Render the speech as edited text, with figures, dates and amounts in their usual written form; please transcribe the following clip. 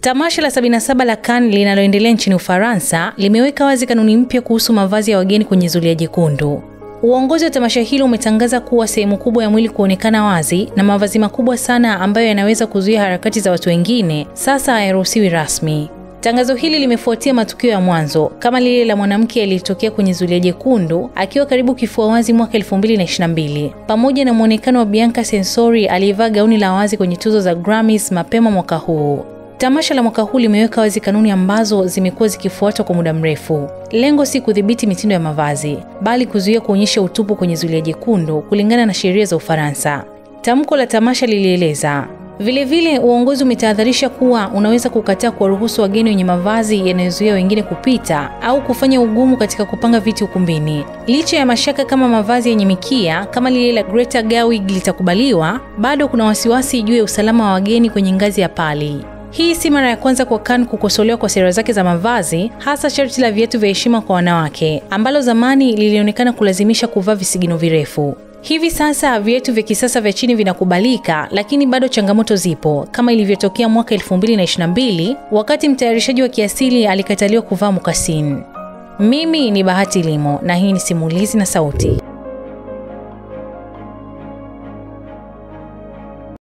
Tamasha la 77 la Cannes linaloendelea nchini Ufaransa limeweka wazi kanuni mpya kuhusu mavazi ya wageni kwenye zulia jekundu. Uongozi wa tamasha hilo umetangaza kuwa sehemu kubwa ya mwili kuonekana wazi na mavazi makubwa sana ambayo yanaweza kuzuia harakati za watu wengine sasa hayaruhusiwi rasmi. Tangazo hili limefuatia matukio ya mwanzo kama lile la mwanamke aliyetokea kwenye zulia jekundu akiwa karibu kifua wazi mwaka 2022, pamoja na muonekano wa Bianca Censori aliyevaa gauni la wazi kwenye tuzo za Grammys mapema mwaka huu. Tamasha la mwaka huu limeweka wazi kanuni ambazo zimekuwa zikifuatwa kwa muda mrefu. Lengo si kudhibiti mitindo ya mavazi, bali kuzuia kuonyesha utupu kwenye zulia jekundu kulingana na sheria za Ufaransa. Tamko la tamasha lilieleza, vilevile uongozi umetahadharisha kuwa unaweza kukataa kuwaruhusu wageni wenye mavazi yanayozuia wengine kupita au kufanya ugumu katika kupanga viti ukumbini. Licha ya mashaka kama mavazi yenye mikia kama lile la Greta Gerwig litakubaliwa, bado kuna wasiwasi juu ya usalama wa wageni kwenye ngazi ya pali. Hii si mara ya kwanza kwa Cannes kukosolewa kwa sera zake za mavazi, hasa sharti la viatu vya heshima kwa wanawake, ambalo zamani lilionekana kulazimisha kuvaa visigino virefu. Hivi sasa viatu vya kisasa vya chini vinakubalika, lakini bado changamoto zipo, kama ilivyotokea mwaka 2022 wakati mtayarishaji wa kiasili alikataliwa kuvaa mukasini. Mimi ni Bahati Limo na hii ni Simulizi na Sauti.